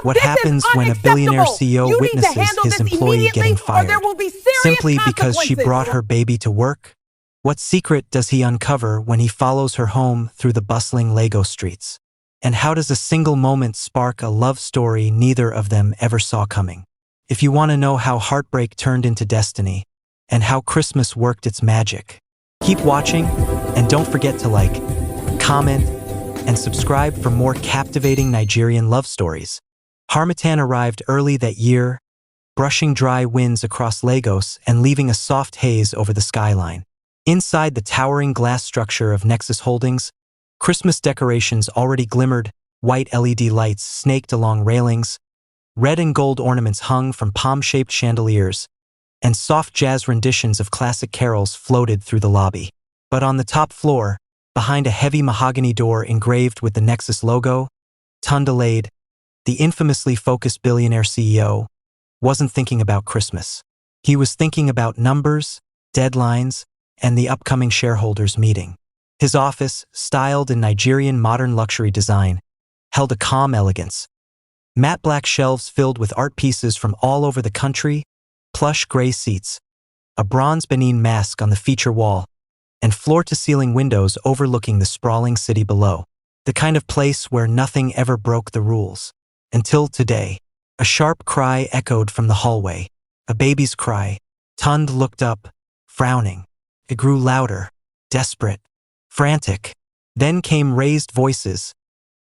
What This is happens when a billionaire unacceptable. CEO You need to witnesses handle his this employee immediately, getting or fired? there will be serious Simply because she consequences. brought her baby to work? What secret does he uncover when he follows her home through the bustling Lego streets? And how does a single moment spark a love story neither of them ever saw coming? If you want to know how heartbreak turned into destiny, and how Christmas worked its magic, keep watching, and don't forget to like, comment, and subscribe for more captivating Nigerian love stories. Harmattan arrived early that year, brushing dry winds across Lagos and leaving a soft haze over the skyline. Inside the towering glass structure of Nexus Holdings, Christmas decorations already glimmered, white LED lights snaked along railings, red and gold ornaments hung from palm-shaped chandeliers, and soft jazz renditions of classic carols floated through the lobby. But on the top floor, behind a heavy mahogany door engraved with the Nexus logo, Tunde, the infamously focused billionaire CEO, wasn't thinking about Christmas. He was thinking about numbers, deadlines, and the upcoming shareholders' meeting. His office, styled in Nigerian modern luxury design, held a calm elegance. Matte black shelves filled with art pieces from all over the country, plush gray seats, a bronze Benin mask on the feature wall, and floor-to-ceiling windows overlooking the sprawling city below. The kind of place where nothing ever broke the rules. Until today. A sharp cry echoed from the hallway. A baby's cry. Tunde looked up, frowning. It grew louder, desperate, frantic. Then came raised voices,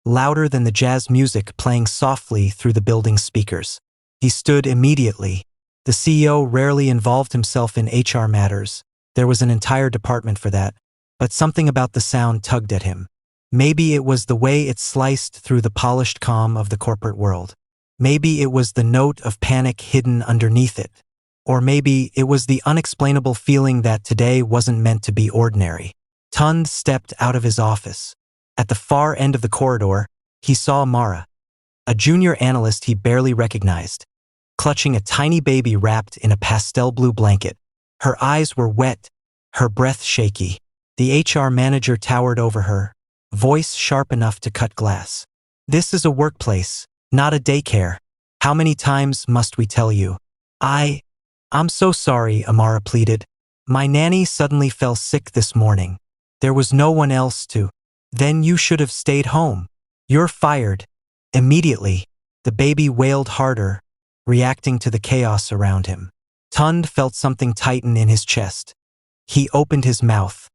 louder than the jazz music playing softly through the building's speakers. He stood immediately. The CEO rarely involved himself in HR matters. There was an entire department for that. But something about the sound tugged at him. Maybe it was the way it sliced through the polished calm of the corporate world. Maybe it was the note of panic hidden underneath it. Or maybe it was the unexplainable feeling that today wasn't meant to be ordinary. Tunde stepped out of his office. At the far end of the corridor, he saw Amara, a junior analyst he barely recognized, clutching a tiny baby wrapped in a pastel blue blanket. Her eyes were wet, her breath shaky. The HR manager towered over her, voice sharp enough to cut glass. "This is a workplace, not a daycare. How many times must we tell you?" I'm so sorry," Amara pleaded. "My nanny suddenly fell sick this morning. There was no one else to." "Then you should have stayed home. You're fired." Immediately, the baby wailed harder, reacting to the chaos around him. Tunde felt something tighten in his chest. He opened his mouth,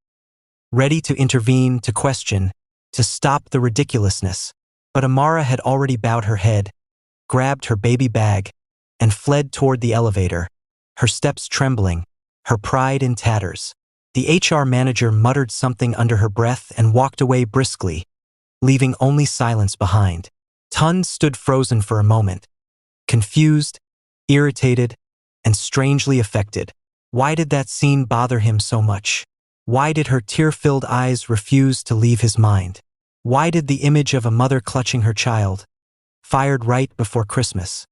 ready to intervene, to question, to stop the ridiculousness. But Amara had already bowed her head, grabbed her baby bag, and fled toward the elevator, her steps trembling, her pride in tatters. The HR manager muttered something under her breath and walked away briskly, leaving only silence behind. Tunde stood frozen for a moment, confused, irritated, and strangely affected. Why did that scene bother him so much? Why did her tear-filled eyes refuse to leave his mind? Why did the image of a mother clutching her child, fired right before Christmas,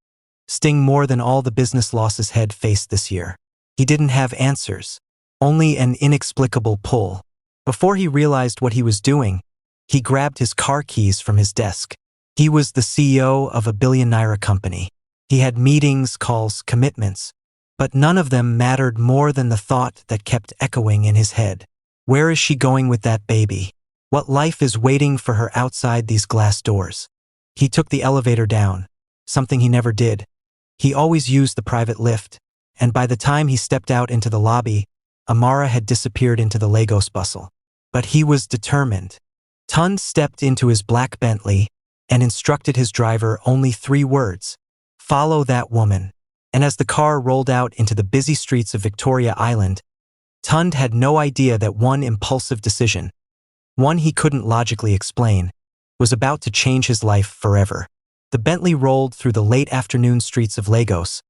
sting more than all the business losses had faced this year? He didn't have answers, only an inexplicable pull. Before he realized what he was doing, he grabbed his car keys from his desk. He was the CEO of a billionaire company. He had meetings, calls, commitments, but none of them mattered more than the thought that kept echoing in his head. Where is she going with that baby? What life is waiting for her outside these glass doors? He took the elevator down, something he never did. He always used the private lift, and by the time he stepped out into the lobby, Amara had disappeared into the Lagos bustle. But he was determined. Tunde stepped into his black Bentley and instructed his driver only 3 words: "Follow that woman." And as the car rolled out into the busy streets of Victoria Island, Tunde had no idea that one impulsive decision, one he couldn't logically explain, was about to change his life forever. The Bentley rolled through the late afternoon streets of Lagos,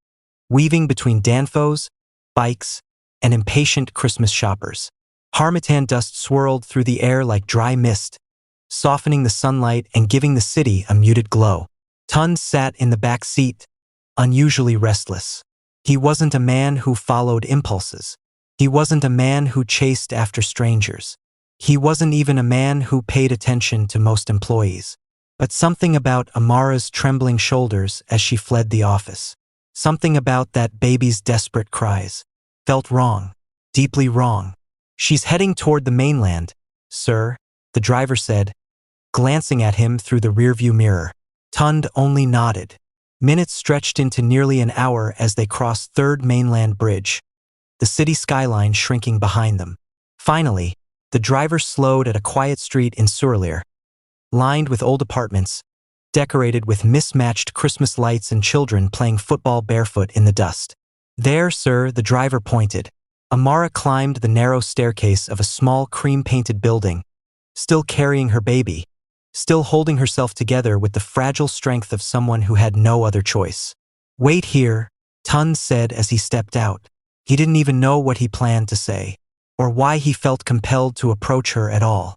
weaving between danfos, bikes, and impatient Christmas shoppers. Harmattan dust swirled through the air like dry mist, softening the sunlight and giving the city a muted glow. Tunde sat in the back seat, unusually restless. He wasn't a man who followed impulses. He wasn't a man who chased after strangers. He wasn't even a man who paid attention to most employees. But something about Amara's trembling shoulders as she fled the office, something about that baby's desperate cries, felt wrong, deeply wrong. She's heading toward the mainland, sir, the driver said, glancing at him through the rearview mirror. Tund only nodded. Minutes stretched into nearly an hour as they crossed Third Mainland Bridge, the city skyline shrinking behind them. Finally, the driver slowed at a quiet street in Surlier, lined with old apartments, decorated with mismatched Christmas lights and children playing football barefoot in the dust. There, sir, the driver pointed. Amara climbed the narrow staircase of a small cream-painted building, still carrying her baby, still holding herself together with the fragile strength of someone who had no other choice. Wait here, Tund said as he stepped out. He didn't even know what he planned to say, or why he felt compelled to approach her at all.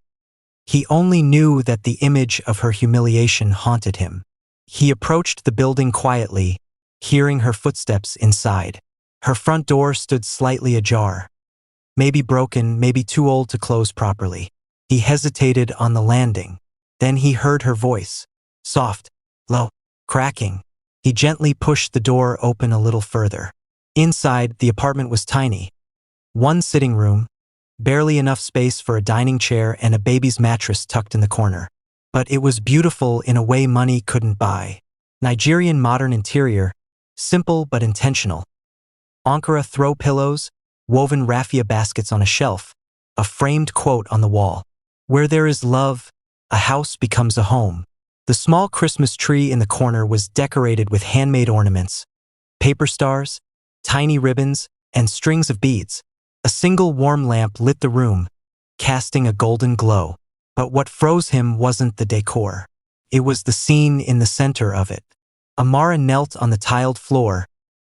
He only knew that the image of her humiliation haunted him. He approached the building quietly, hearing her footsteps inside. Her front door stood slightly ajar. Maybe broken, maybe too old to close properly. He hesitated on the landing. Then he heard her voice. Soft, low, cracking. He gently pushed the door open a little further. Inside, the apartment was tiny. One sitting room, barely enough space for a dining chair and a baby's mattress tucked in the corner. But it was beautiful in a way money couldn't buy. Nigerian modern interior, simple but intentional. Ankara throw pillows, woven raffia baskets on a shelf, a framed quote on the wall. Where there is love, a house becomes a home. The small Christmas tree in the corner was decorated with handmade ornaments, paper stars, tiny ribbons, and strings of beads. A single warm lamp lit the room, casting a golden glow. But what froze him wasn't the decor. It was the scene in the center of it. Amara knelt on the tiled floor,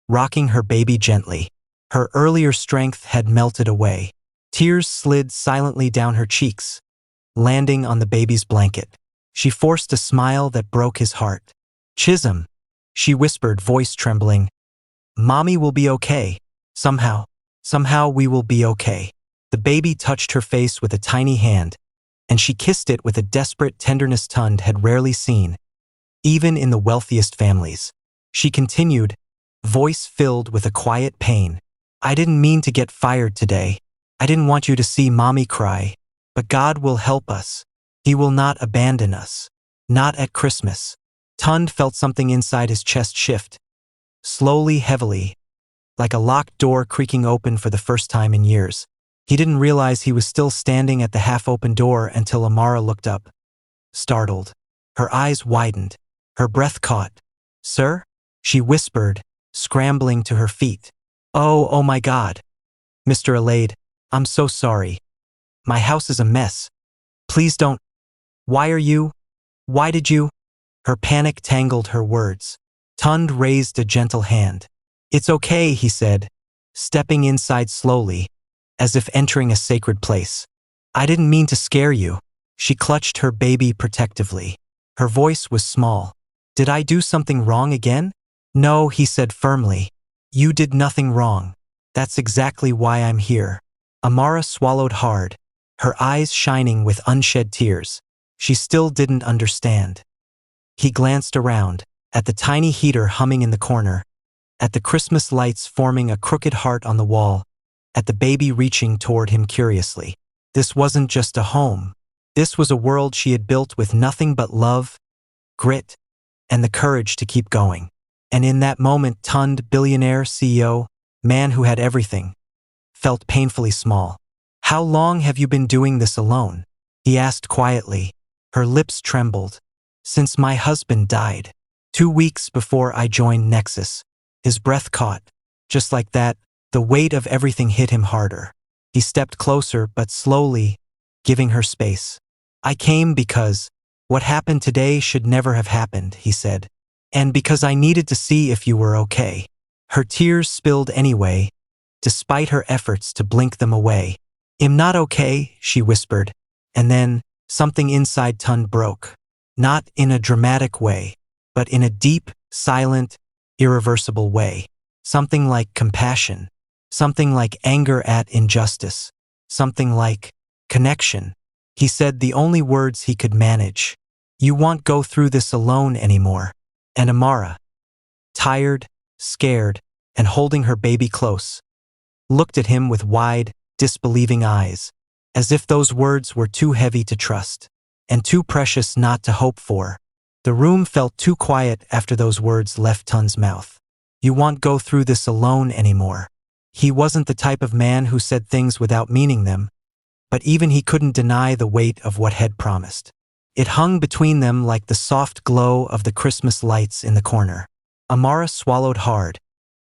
rocking her baby gently. Her earlier strength had melted away. Tears slid silently down her cheeks, landing on the baby's blanket. She forced a smile that broke his heart. Chisholm, she whispered, voice trembling. Mommy will be okay. Somehow we will be okay. The baby touched her face with a tiny hand, and she kissed it with a desperate tenderness Tund had rarely seen, even in the wealthiest families. She continued, voice filled with a quiet pain. I didn't mean to get fired today. I didn't want you to see Mommy cry. But God will help us. He will not abandon us. Not at Christmas. Tund felt something inside his chest shift. Slowly, heavily, like a locked door creaking open for the first time in years. He didn't realize he was still standing at the half-open door until Amara looked up. Startled. Her eyes widened. Her breath caught. Sir? She whispered, scrambling to her feet. Oh my God. Mr. Alade, I'm so sorry. My house is a mess. Please don't. Why did you? Her panic tangled her words. Tund raised a gentle hand. It's okay, he said, stepping inside slowly, as if entering a sacred place. I didn't mean to scare you. She clutched her baby protectively. Her voice was small. Did I do something wrong again? No, he said firmly. You did nothing wrong. That's exactly why I'm here. Amara swallowed hard, her eyes shining with unshed tears. She still didn't understand. He glanced around, at the tiny heater humming in the corner, at the Christmas lights forming a crooked heart on the wall, at the baby reaching toward him curiously. This wasn't just a home. This was a world she had built with nothing but love, grit, and the courage to keep going. And in that moment, Tund, billionaire, CEO, man who had everything, felt painfully small. How long have you been doing this alone? He asked quietly. Her lips trembled. Since my husband died. 2 weeks before I joined Nexus. His breath caught. Just like that, the weight of everything hit him harder. He stepped closer, but slowly, giving her space. I came because what happened today should never have happened, he said. And because I needed to see if you were okay. Her tears spilled anyway, despite her efforts to blink them away. I'm not okay, she whispered. And then, something inside Tund broke. Not in a dramatic way, but in a deep, silent, irreversible way. Something like compassion. Something like anger at injustice. Something like connection. He said the only words he could manage. You won't go through this alone anymore. And Amara, tired, scared, and holding her baby close, looked at him with wide, disbelieving eyes, as if those words were too heavy to trust, and too precious not to hope for. The room felt too quiet after those words left Tun's mouth. You won't go through this alone anymore. He wasn't the type of man who said things without meaning them, but even he couldn't deny the weight of what had promised. It hung between them like the soft glow of the Christmas lights in the corner. Amara swallowed hard,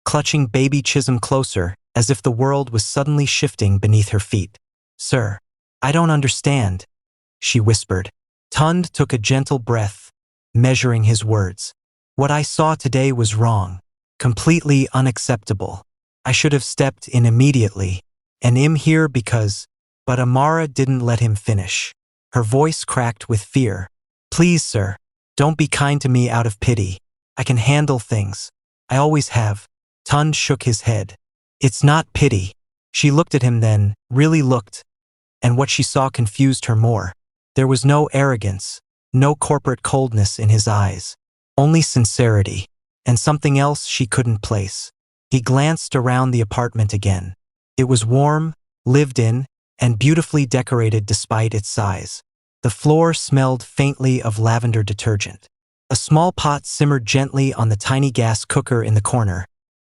clutching baby Chisholm closer, as if the world was suddenly shifting beneath her feet. Sir, I don't understand, she whispered. Tund took a gentle breath, measuring his words. What I saw today was wrong, completely unacceptable. I should have stepped in immediately, and am here because… But Amara didn't let him finish. Her voice cracked with fear. Please, sir, don't be kind to me out of pity. I can handle things. I always have. Tund shook his head. It's not pity. She looked at him then, really looked, and what she saw confused her more. There was no arrogance, no corporate coldness in his eyes, only sincerity, and something else she couldn't place. He glanced around the apartment again. It was warm, lived in, and beautifully decorated despite its size. The floor smelled faintly of lavender detergent. A small pot simmered gently on the tiny gas cooker in the corner,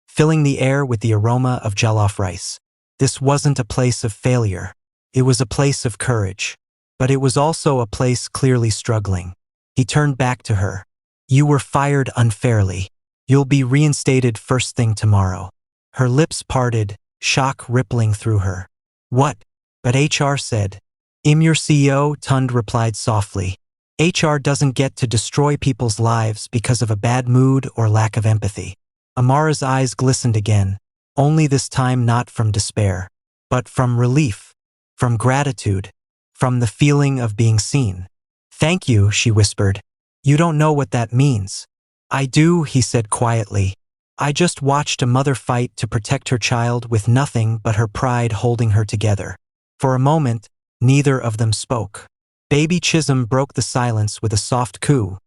filling the air with the aroma of jollof rice. This wasn't a place of failure. It was a place of courage. But it was also a place clearly struggling. He turned back to her. You were fired unfairly. You'll be reinstated first thing tomorrow. Her lips parted, shock rippling through her. What? But HR said. I'm your CEO, Tund replied softly. HR doesn't get to destroy people's lives because of a bad mood or lack of empathy. Amara's eyes glistened again, only this time not from despair, but from relief, from gratitude, from the feeling of being seen. Thank you, she whispered. You don't know what that means. I do, he said quietly. I just watched a mother fight to protect her child with nothing but her pride holding her together. For a moment, neither of them spoke. Baby Chisholm broke the silence with a soft coo,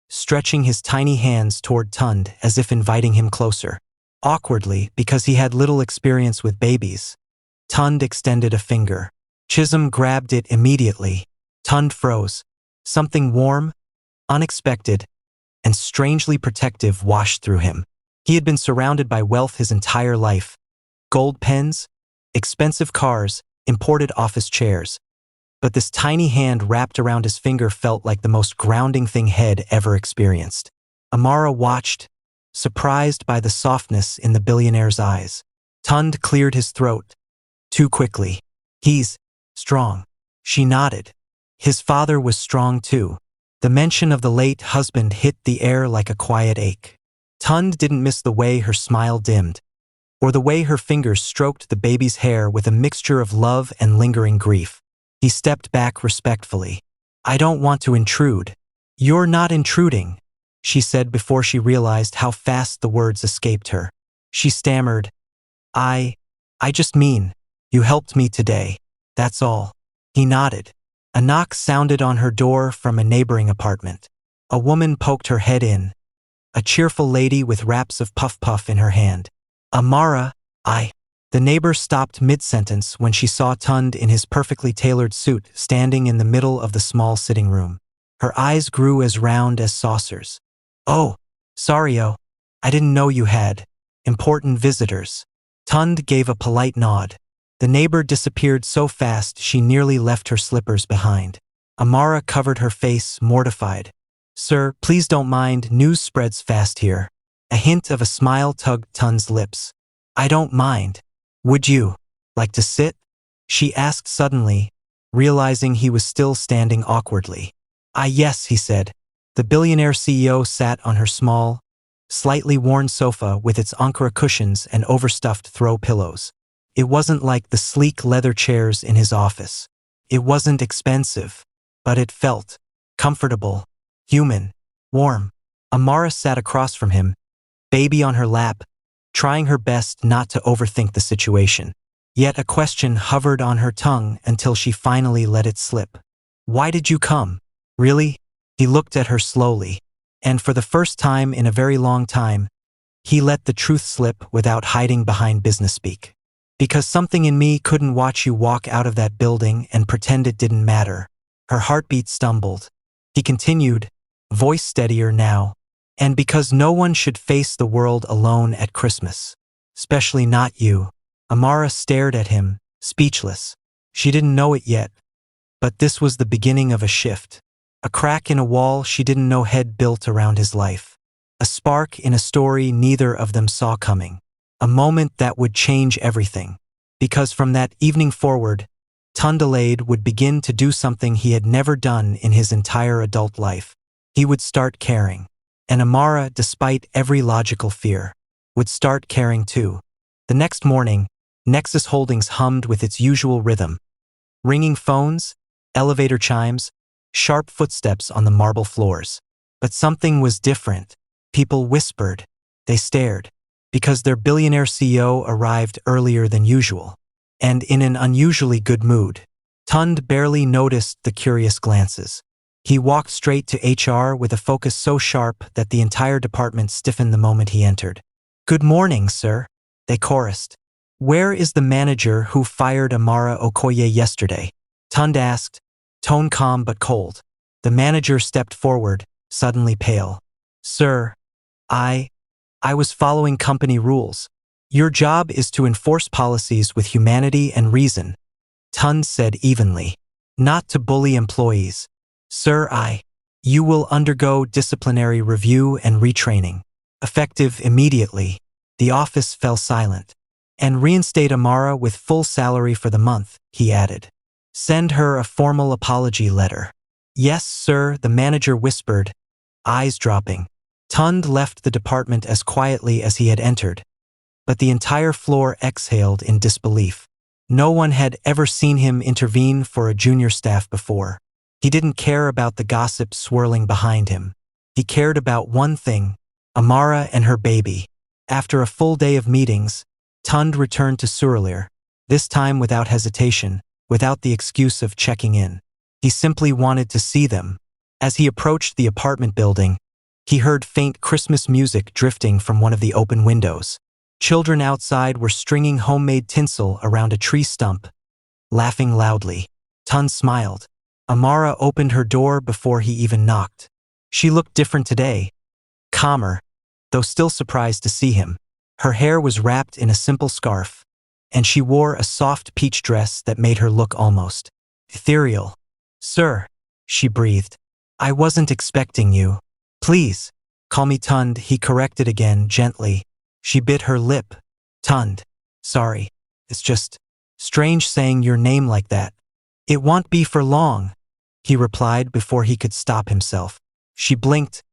stretching his tiny hands toward Tund as if inviting him closer. Awkwardly, because he had little experience with babies, Tund extended a finger. Chisholm grabbed it immediately. Tund froze. Something warm, unexpected, and strangely protective washed through him. He had been surrounded by wealth his entire life. Gold pens, expensive cars, imported office chairs. But this tiny hand wrapped around his finger felt like the most grounding thing he'd ever experienced. Amara watched, surprised by the softness in the billionaire's eyes. Tund cleared his throat. Too quickly. He's strong. She nodded. His father was strong too. The mention of the late husband hit the air like a quiet ache. Tund didn't miss the way her smile dimmed, or the way her fingers stroked the baby's hair with a mixture of love and lingering grief. He stepped back respectfully. I don't want to intrude. You're not intruding, she said before she realized how fast the words escaped her. She stammered, I just mean, you helped me today. That's all. He nodded. A knock sounded on her door from a neighboring apartment. A woman poked her head in. A cheerful lady with wraps of puff-puff in her hand. Amara, The neighbor stopped mid-sentence when she saw Tund in his perfectly tailored suit standing in the middle of the small sitting room. Her eyes grew as round as saucers. Oh, sorry, I didn't know you had important visitors. Tund gave a polite nod. The neighbor disappeared so fast she nearly left her slippers behind. Amara covered her face, mortified. Sir, please don't mind, news spreads fast here. A hint of a smile tugged Tund's lips. I don't mind. Would you like to sit? She asked suddenly, realizing he was still standing awkwardly. Yes, he said. The billionaire CEO sat on her small, slightly worn sofa with its Ankara cushions and overstuffed throw pillows. It wasn't like the sleek leather chairs in his office. It wasn't expensive, but it felt comfortable, human, warm. Amara sat across from him, baby on her lap, trying her best not to overthink the situation. Yet a question hovered on her tongue until she finally let it slip. Why did you come? Really? He looked at her slowly, and for the first time in a very long time, he let the truth slip without hiding behind business speak. Because something in me couldn't watch you walk out of that building and pretend it didn't matter. Her heartbeat stumbled. He continued, voice steadier now, and because no one should face the world alone at Christmas. Especially not you. Amara stared at him, speechless. She didn't know it yet, but this was the beginning of a shift. A crack in a wall she didn't know had built around his life. A spark in a story neither of them saw coming. A moment that would change everything. Because from that evening forward, Tundalade would begin to do something he had never done in his entire adult life. He would start caring. And Amara, despite every logical fear, would start caring too. The next morning, Nexus Holdings hummed with its usual rhythm. Ringing phones, elevator chimes, sharp footsteps on the marble floors. But something was different. People whispered. They stared. Because their billionaire CEO arrived earlier than usual. And in an unusually good mood. Tund barely noticed the curious glances. He walked straight to HR with a focus so sharp that the entire department stiffened the moment he entered. "Good morning, sir," they chorused. "Where is the manager who fired Amara Okoye yesterday?" Tund asked, tone calm but cold. The manager stepped forward, suddenly pale. "Sir, I was following company rules. Your job is to enforce policies with humanity and reason," Tund said evenly. "Not to bully employees. Sir, you will undergo disciplinary review and retraining. Effective immediately." The office fell silent. "And reinstate Amara with full salary for the month," he added. "Send her a formal apology letter." "Yes, sir," the manager whispered, eyes dropping. Tund left the department as quietly as he had entered, but the entire floor exhaled in disbelief. No one had ever seen him intervene for a junior staff before. He didn't care about the gossip swirling behind him. He cared about one thing, Amara and her baby. After a full day of meetings, Tund returned to Suralire, this time without hesitation, without the excuse of checking in. He simply wanted to see them. As he approached the apartment building, he heard faint Christmas music drifting from one of the open windows. Children outside were stringing homemade tinsel around a tree stump, laughing loudly. Tund smiled. Amara opened her door before he even knocked. She looked different today, calmer, though still surprised to see him. Her hair was wrapped in a simple scarf, and she wore a soft peach dress that made her look almost ethereal. "Sir," she breathed, "I wasn't expecting you. Please, call me Tund," he corrected again, gently. She bit her lip. "Tund. Sorry. It's just strange saying your name like that." "It won't be for long," he replied before he could stop himself. She blinked,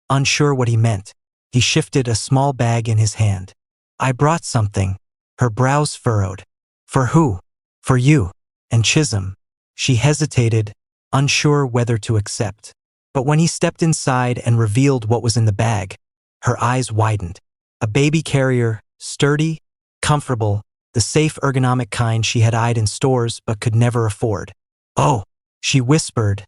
unsure what he meant. He shifted a small bag in his hand. "I brought something." Her brows furrowed. "For who?" "For you." "And Chisholm." She hesitated, unsure whether to accept. But when he stepped inside and revealed what was in the bag, her eyes widened. A baby carrier, sturdy, comfortable, the safe ergonomic kind she had eyed in stores but could never afford. "Oh," she whispered,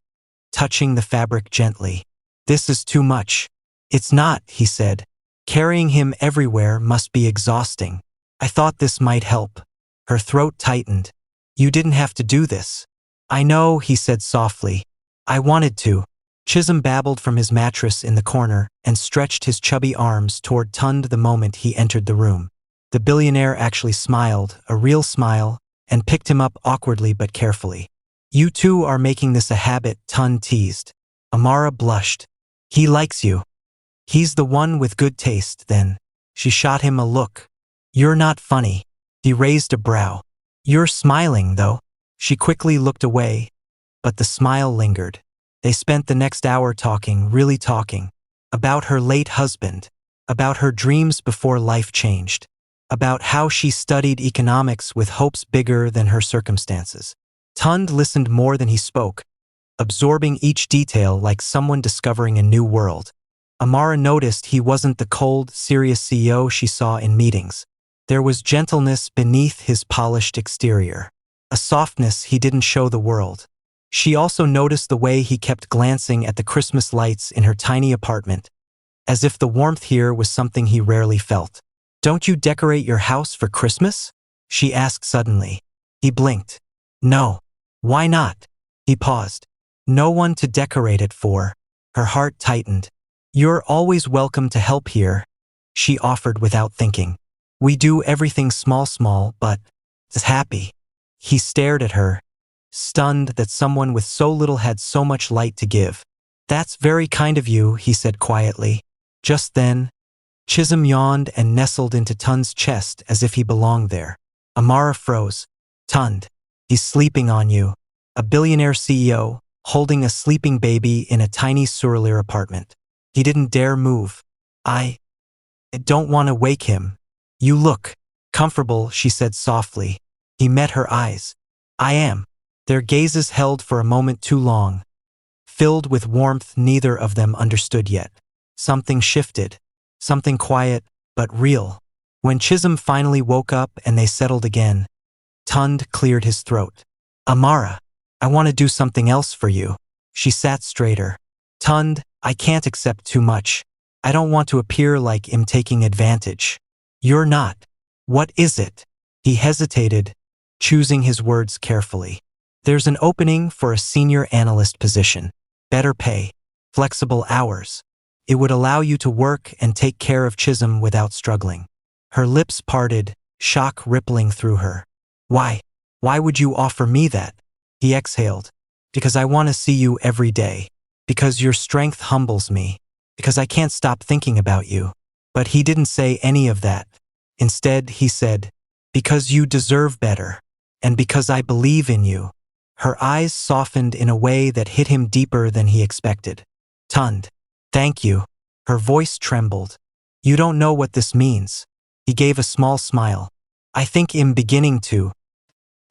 touching the fabric gently. "This is too much." "It's not," he said. "Carrying him everywhere must be exhausting. I thought this might help." Her throat tightened. "You didn't have to do this." "I know," he said softly. "I wanted to." Chisholm babbled from his mattress in the corner and stretched his chubby arms toward Tund the moment he entered the room. The billionaire actually smiled, a real smile, and picked him up awkwardly but carefully. "You two are making this a habit," Tund teased. Amara blushed. "He likes you." "He's the one with good taste, then." She shot him a look. "You're not funny." He raised a brow. "You're smiling, though." She quickly looked away, but the smile lingered. They spent the next hour talking, really talking, about her late husband, about her dreams before life changed, about how she studied economics with hopes bigger than her circumstances. Tund listened more than he spoke, absorbing each detail like someone discovering a new world. Amara noticed he wasn't the cold, serious CEO she saw in meetings. There was gentleness beneath his polished exterior, a softness he didn't show the world. She also noticed the way he kept glancing at the Christmas lights in her tiny apartment, as if the warmth here was something he rarely felt. "Don't you decorate your house for Christmas?" she asked suddenly. He blinked. "No. Why not?" He paused. "No one to decorate it for." Her heart tightened. "You're always welcome to help here," she offered without thinking. "We do everything small, but it's happy." He stared at her, stunned that someone with so little had so much light to give. "That's very kind of you," he said quietly. Just then, Chisholm yawned and nestled into Tun's chest as if he belonged there. Amara froze. "Tund, he's sleeping on you." A billionaire CEO, holding a sleeping baby in a tiny Surleer apartment. He didn't dare move. I don't want to wake him." "You look comfortable," she said softly. He met her eyes. "I am." Their gazes held for a moment too long, filled with warmth neither of them understood yet. Something shifted, something quiet but real. When Chisholm finally woke up and they settled again, Tund cleared his throat. "Amara, I want to do something else for you." She sat straighter. "Tund, I can't accept too much. I don't want to appear like I'm taking advantage." "You're not." "What is it?" He hesitated, choosing his words carefully. "There's an opening for a senior analyst position. Better pay, flexible hours. It would allow you to work and take care of Chisholm without struggling." Her lips parted, shock rippling through her. "Why? Why would you offer me that?" He exhaled. "Because I want to see you every day. Because your strength humbles me. Because I can't stop thinking about you." But he didn't say any of that. Instead, he said, "Because you deserve better. And because I believe in you." Her eyes softened in a way that hit him deeper than he expected. "Tund, thank you." Her voice trembled. "You don't know what this means." He gave a small smile. "I think I'm beginning to."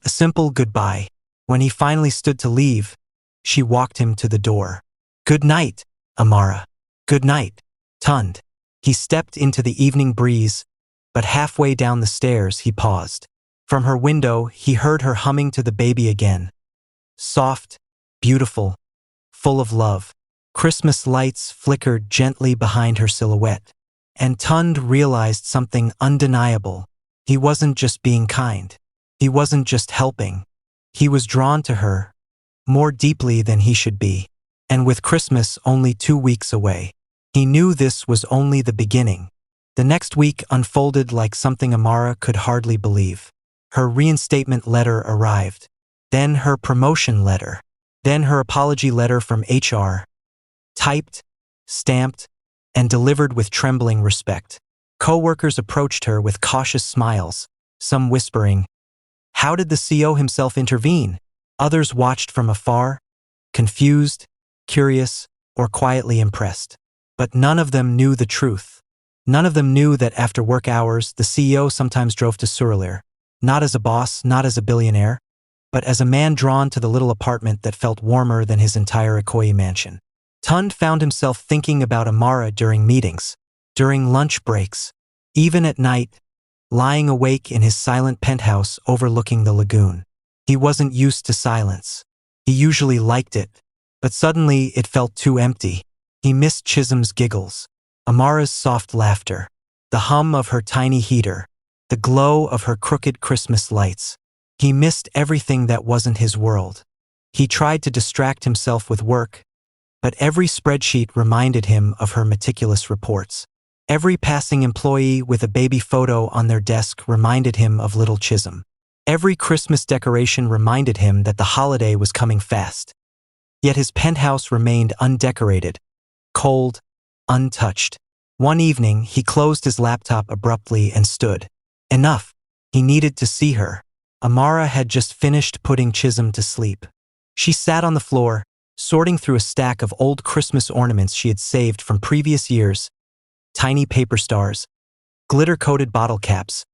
A simple goodbye. When he finally stood to leave, she walked him to the door. "Good night, Amara." "Good night, Tund." He stepped into the evening breeze, but halfway down the stairs he paused. From her window he heard her humming to the baby again. Soft, beautiful, full of love. Christmas lights flickered gently behind her silhouette. And Tund realized something undeniable. He wasn't just being kind. He wasn't just helping. He was drawn to her, more deeply than he should be. And with Christmas only 2 weeks away, he knew this was only the beginning. The next week unfolded like something Amara could hardly believe. Her reinstatement letter arrived. Then her promotion letter. Then her apology letter from HR. Typed, stamped, and delivered with trembling respect. Co-workers approached her with cautious smiles, some whispering, "How did the CEO himself intervene?" Others watched from afar, confused, curious, or quietly impressed. But none of them knew the truth. None of them knew that after work hours, the CEO sometimes drove to Surleer, not as a boss, not as a billionaire, but as a man drawn to the little apartment that felt warmer than his entire Ikoyi mansion. Tund found himself thinking about Amara during meetings, during lunch breaks, even at night, lying awake in his silent penthouse overlooking the lagoon. He wasn't used to silence. He usually liked it, but suddenly it felt too empty. He missed Chisholm's giggles, Amara's soft laughter, the hum of her tiny heater, the glow of her crooked Christmas lights. He missed everything that wasn't his world. He tried to distract himself with work, but every spreadsheet reminded him of her meticulous reports. Every passing employee with a baby photo on their desk reminded him of little Chisholm. Every Christmas decoration reminded him that the holiday was coming fast. Yet his penthouse remained undecorated, cold, untouched. One evening, he closed his laptop abruptly and stood. Enough. He needed to see her. Amara had just finished putting Chisholm to sleep. She sat on the floor, sorting through a stack of old Christmas ornaments she had saved from previous years. Tiny paper stars, glitter-coated bottle caps,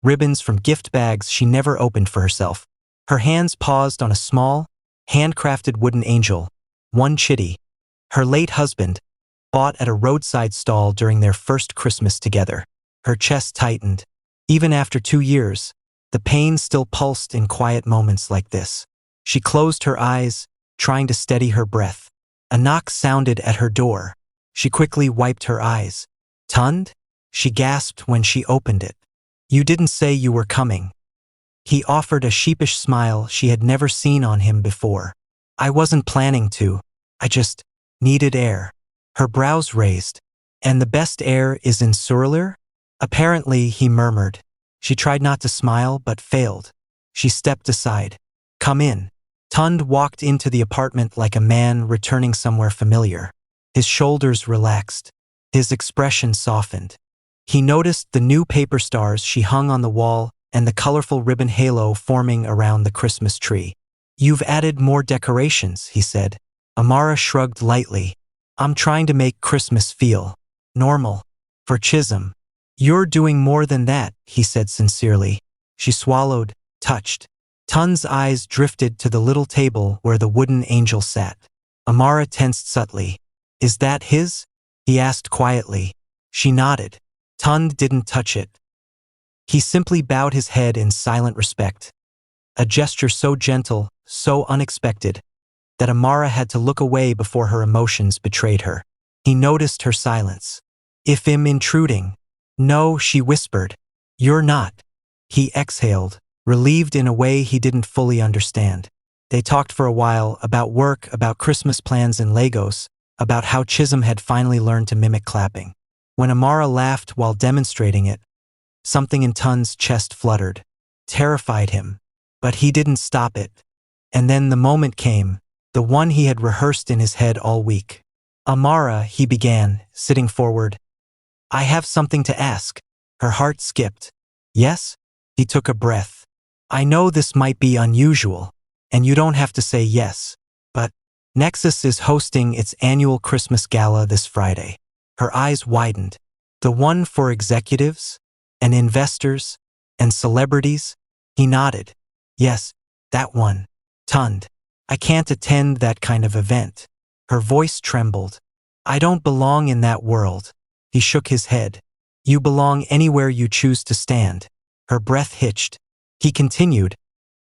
ribbons from gift bags she never opened for herself. Her hands paused on a small, handcrafted wooden angel, one chitty, her late husband, bought at a roadside stall during their first Christmas together. Her chest tightened. Even after 2 years, the pain still pulsed in quiet moments like this. She closed her eyes, trying to steady her breath. A knock sounded at her door. She quickly wiped her eyes. "Tund?" she gasped when she opened it. "You didn't say you were coming." He offered a sheepish smile she had never seen on him before. "I wasn't planning to. I just needed air." Her brows raised. "And the best air is in Surlir?" "Apparently," he murmured. She tried not to smile but failed. She stepped aside. "Come in." Tund walked into the apartment like a man returning somewhere familiar. His shoulders relaxed. His expression softened. He noticed the new paper stars she hung on the wall and the colorful ribbon halo forming around the Christmas tree. "You've added more decorations," he said. Amara shrugged lightly. "I'm trying to make Christmas feel normal for Chisholm." "You're doing more than that," he said sincerely. She swallowed, touched. Tund's eyes drifted to the little table where the wooden angel sat. Amara tensed subtly. "Is that his?" he asked quietly. She nodded. Tund didn't touch it. He simply bowed his head in silent respect. A gesture so gentle, so unexpected, that Amara had to look away before her emotions betrayed her. He noticed her silence. "If I'm intruding." "No," she whispered. "You're not." He exhaled, relieved in a way he didn't fully understand. They talked for a while about work, about Christmas plans in Lagos, about how Chisholm had finally learned to mimic clapping. When Amara laughed while demonstrating it, something in Tund's chest fluttered, terrified him. But he didn't stop it. And then the moment came, the one he had rehearsed in his head all week. "Amara," he began, sitting forward. "I have something to ask." Her heart skipped. "Yes?" He took a breath. "I know this might be unusual, and you don't have to say yes, but Nexus is hosting its annual Christmas gala this Friday." Her eyes widened. "The one for executives and investors and celebrities?" He nodded. "Yes, that one." "Tund, I can't attend that kind of event." Her voice trembled. "I don't belong in that world." He shook his head. "You belong anywhere you choose to stand." Her breath hitched. He continued,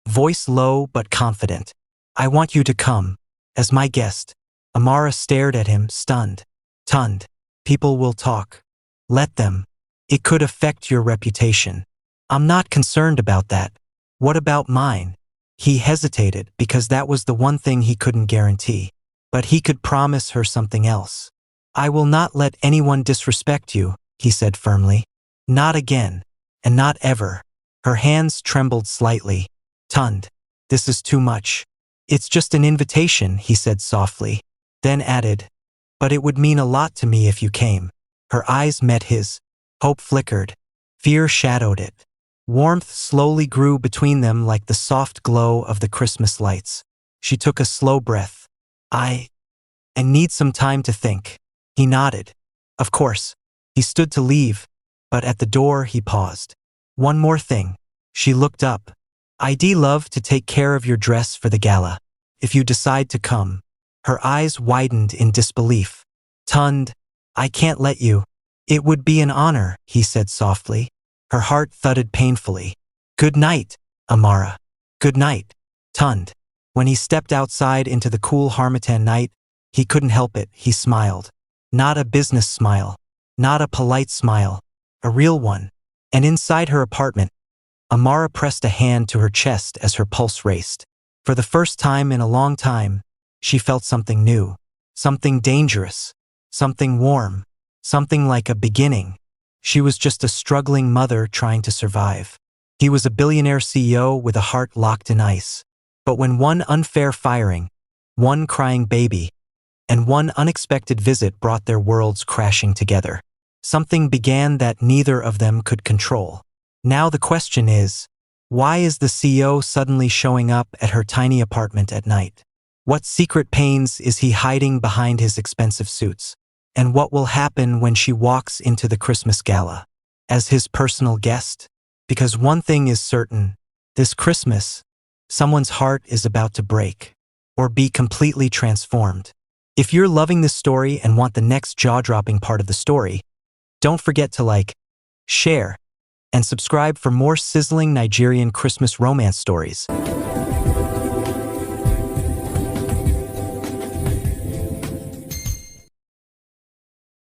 voice low but confident. "I want you to come, as my guest." Amara stared at him, stunned. "Tund, people will talk. Let them. It could affect your reputation." "I'm not concerned about that." "What about mine?" He hesitated because that was the one thing he couldn't guarantee. But he could promise her something else. "I will not let anyone disrespect you," he said firmly. "Not again. And not ever." Her hands trembled slightly. "Tund, this is too much." "It's just an invitation," he said softly. Then added, "But it would mean a lot to me if you came." Her eyes met his. Hope flickered. Fear shadowed it. Warmth slowly grew between them like the soft glow of the Christmas lights. She took a slow breath. I need some time to think." He nodded. "Of course." He stood to leave, but at the door he paused. "One more thing." She looked up. "I'd love to take care of your dress for the gala, if you decide to come." Her eyes widened in disbelief. "Tund, I can't let you." "It would be an honor," he said softly. Her heart thudded painfully. "Good night, Amara." "Good night, Tund." When he stepped outside into the cool Harmattan night, he couldn't help it, he smiled. Not a business smile. Not a polite smile. A real one. And inside her apartment, Amara pressed a hand to her chest as her pulse raced. For the first time in a long time, she felt something new. Something dangerous. Something warm. Something like a beginning. She was just a struggling mother trying to survive. He was a billionaire CEO with a heart locked in ice. But when one unfair firing, one crying baby, and one unexpected visit brought their worlds crashing together, something began that neither of them could control. Now the question is, why is the CEO suddenly showing up at her tiny apartment at night? What secret pains is he hiding behind his expensive suits? And what will happen when she walks into the Christmas gala? As his personal guest? Because one thing is certain, this Christmas, someone's heart is about to break, or be completely transformed. If you're loving this story and want the next jaw-dropping part of the story, don't forget to like, share, and subscribe for more sizzling Nigerian Christmas romance stories.